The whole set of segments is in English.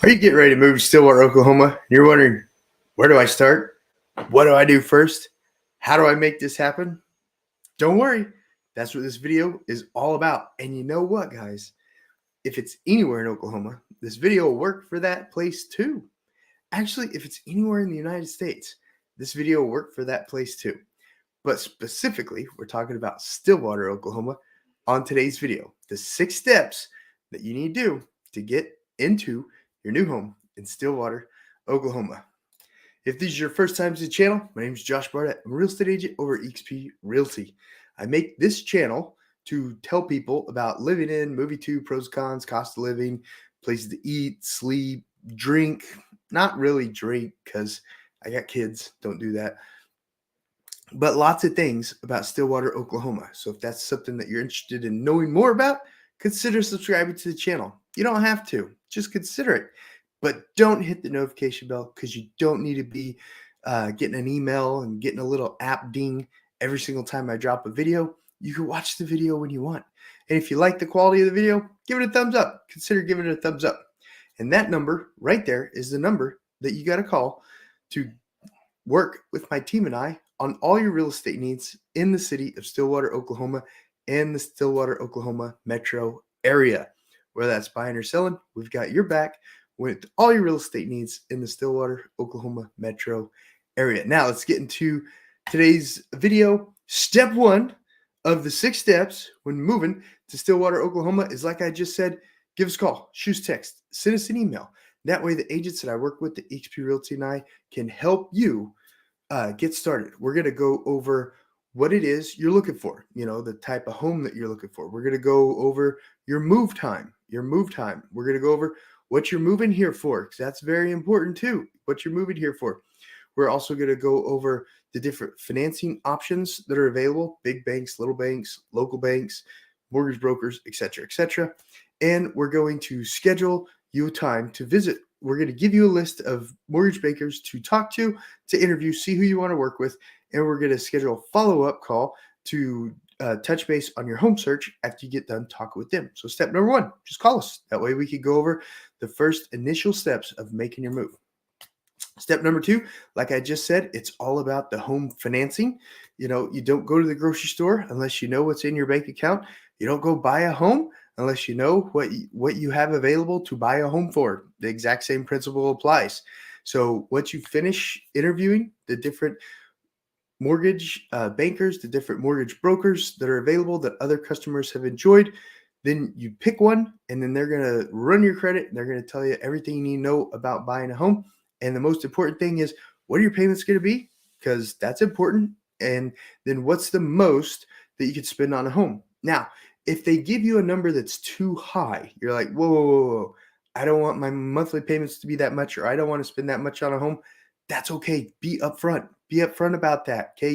Are you getting ready to move to Stillwater, Oklahoma? You're wondering, where do I start? What do I do first? How do I make this happen? Don't worry. That's what this video is all about. And you know what, guys? If it's anywhere in Oklahoma, this video will work for that place too. Actually, if it's anywhere in the United States, this video will work for that place too. But specifically, we're talking about Stillwater, Oklahoma on today's video. The 6 steps that you need to do to get into your new home in Stillwater, Oklahoma. If this is your first time to the channel, my name is Josh Barnett. I'm a real estate agent over at EXP Realty. I make this channel to tell people about living in, moving to, pros, cons, cost of living, places to eat, sleep, drink. Not really drink because I got kids. Don't do that. But lots of things about Stillwater, Oklahoma. So if that's something that you're interested in knowing more about, consider subscribing to the channel. You don't have to. Just consider it. But don't hit the notification bell because you don't need to be getting an email and getting a little app ding every single time I drop a video. You can watch the video when you want. And if you like the quality of the video, give it a thumbs up. Consider giving it a thumbs up. And that number right there is the number that you got to call to work with my team and I on all your real estate needs in the city of Stillwater, Oklahoma, and the Stillwater, Oklahoma metro area. Whether that's buying or selling, we've got your back with all your real estate needs in the Stillwater, Oklahoma metro area. Now let's get into today's video. Step 1 of the 6 steps when moving to Stillwater, Oklahoma is, like I just said, give us a call, shoot us a text, send us an email. That way the agents that I work with, the EXP Realty and I, can help you get started. We're going to go over what it is you're looking for, the type of home that you're looking for. We're going to go over your move time. We're going to go over what you're moving here for, because that's very important too, what you're moving here for. We're also going to go over the different financing options that are available, big banks, little banks, local banks, mortgage brokers, etc., etc. And we're going to schedule you time to visit. We're going to give you a list of mortgage bankers to talk to interview, see who you want to work with, and we're going to schedule a follow-up call to touch base on your home search after you get done talking with them. So step number 1, just call us. That way we can go over the first initial steps of making your move. Step number 2, like I just said, it's all about the home financing. You don't go to the grocery store unless you know what's in your bank account. You don't go buy a home unless you know what you have available to buy a home for. The exact same principle applies. So once you finish interviewing the different mortgage bankers, the different mortgage brokers that are available that other customers have enjoyed, then you pick one, and then they're going to run your credit, and they're going to tell you everything you need to know about buying a home. And the most important thing is, what are your payments going to be? Because that's important. And then what's the most that you could spend on a home? Now, if they give you a number that's too high, you're like, whoa, I don't want my monthly payments to be that much, or I don't want to spend that much on a home. That's okay. Be upfront. Be upfront about that. Okay.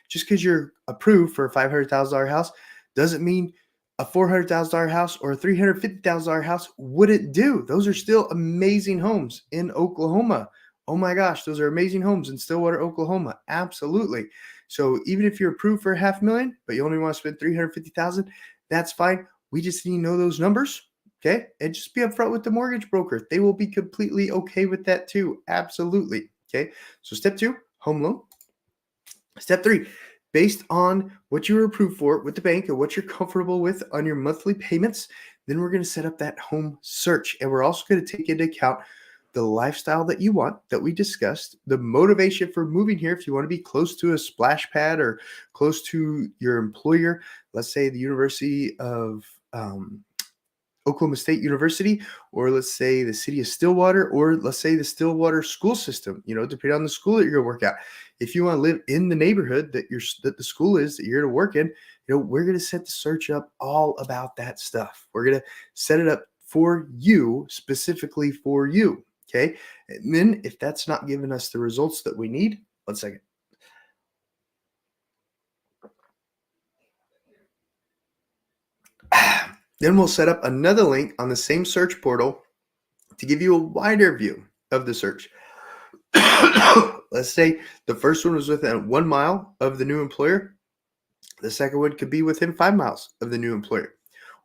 Just because you're approved for a $500,000 house doesn't mean a $400,000 house or a $350,000 house wouldn't do. Those are still amazing homes in Oklahoma. Oh my gosh, those are amazing homes in Stillwater, Oklahoma. Absolutely. So even if you're approved for $500,000, but you only want to spend $350,000, that's fine. We just need to know those numbers. Okay. And just be upfront with the mortgage broker. They will be completely okay with that too. Absolutely. Okay. So step 2, home loan. Step 3, based on what you were approved for with the bank and what you're comfortable with on your monthly payments, then we're going to set up that home search. And we're also going to take into account the lifestyle that you want, that we discussed, the motivation for moving here. If you want to be close to a splash pad or close to your employer, let's say the University of Oklahoma State University, or let's say the city of Stillwater, or let's say the Stillwater school system, depending on the school that you're going to work at. If you want to live in the neighborhood that the school is that you're going to work in, we're going to set the search up all about that stuff. We're going to set it up for you, specifically for you. Okay. And then if that's not giving us the results that we need, 1 second. Then we'll set up another link on the same search portal to give you a wider view of the search. Let's say the first one was within 1 mile of the new employer. The second one could be within 5 miles of the new employer.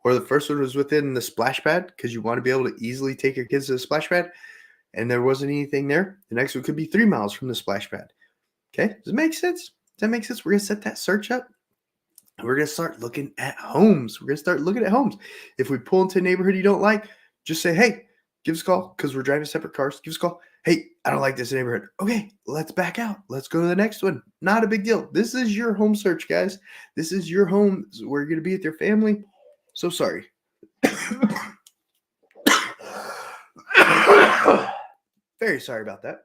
or the first one was within the splash pad because you want to be able to easily take your kids to the splash pad and there wasn't anything there, the next one could be 3 miles from the splash pad. Okay, does it make sense? Does that make sense? We're going to set that search up. And we're going to start looking at homes. We're going to start looking at homes. If we pull into a neighborhood you don't like, just say, hey, give us a call because we're driving separate cars. Give us a call. Hey, I don't like this neighborhood. Okay, let's back out. Let's go to the next one. Not a big deal. This is your home search, guys. This is your home where you're going to be with your family. So sorry. Very sorry about that.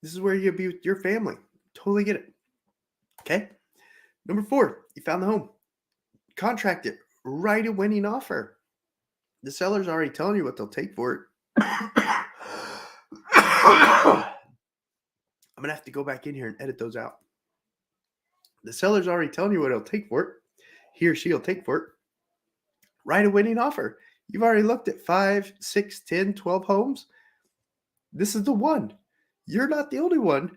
This is where you'll be with your family. Totally get it. Okay. Number 4, you found the home. Contract it. Write a winning offer. The seller's already telling you what they'll take for it. I'm going to have to go back in here and edit those out. The seller's already telling you what he'll take for it. He or she will take for it. Write a winning offer. You've already looked at 5, 6, 10, 12 homes. This is the one. You're not the only one.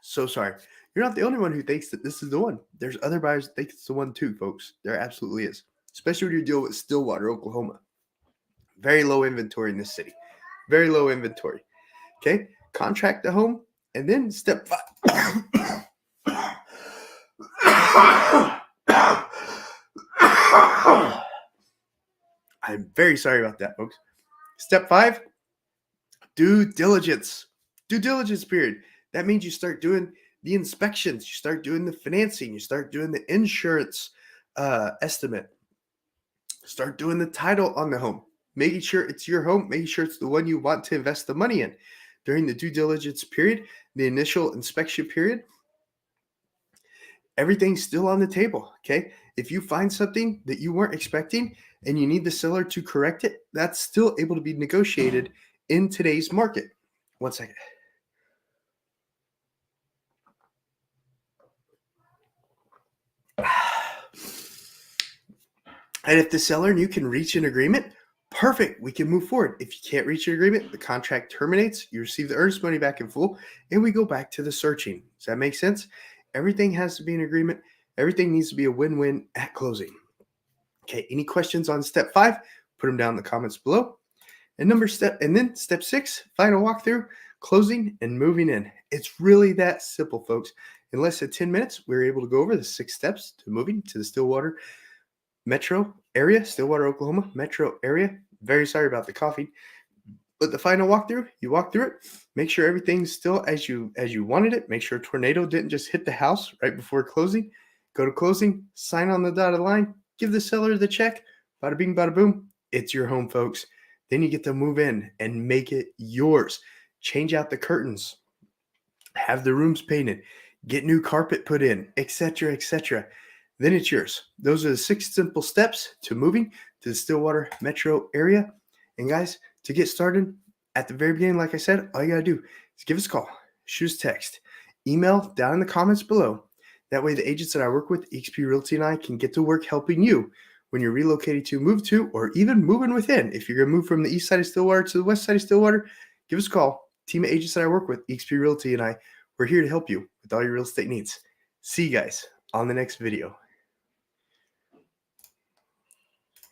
So sorry. You're not the only one who thinks that this is the one. There's other buyers that think it's the one too, folks. There absolutely is. Especially when you deal with Stillwater, Oklahoma. Very low inventory in this city. Very low inventory. Okay? Contract the home. And then step 5. I'm very sorry about that, folks. Step 5, due diligence. Due diligence period. That means you start doing the inspections. You start doing the financing. You start doing the insurance estimate. Start doing the title on the home. Making sure it's your home. Making sure it's the one you want to invest the money in. During the due diligence period, the initial inspection period, everything's still on the table, okay? If you find something that you weren't expecting and you need the seller to correct it, that's still able to be negotiated in today's market. One second. And if the seller and you can reach an agreement, perfect, we can move forward. If you can't reach an agreement, the contract terminates, you receive the earnest money back in full, and we go back to the searching. Does that make sense? Everything has to be an agreement. Everything needs to be a win-win at closing. Okay, any questions on step 5? Put them down in the comments below. And then step 6, final walkthrough, closing and moving in. It's really that simple, folks. In less than 10 minutes, we were able to go over the 6 steps to moving to the Stillwater metro area, Stillwater, Oklahoma metro area. Very sorry about the coffee. But the final walkthrough, you walk through it, make sure everything's still as you wanted it. Make sure a tornado didn't just hit the house right before closing. Go to closing, sign on the dotted line, give the seller the check. Bada bing, bada boom. It's your home, folks. Then you get to move in and make it yours. Change out the curtains, have the rooms painted, get new carpet put in, etc., etc. Then it's yours. Those are the 6 simple steps to moving to the Stillwater metro area. And guys, to get started at the very beginning, like I said, all you got to do is give us a call, shoot us a text, email down in the comments below. That way the agents that I work with, eXp Realty and I, can get to work helping you when you're relocating to, move to, or even moving within. If you're going to move from the east side of Stillwater to the west side of Stillwater, give us a call. Team of agents that I work with, eXp Realty and I, we're here to help you with all your real estate needs. See you guys on the next video.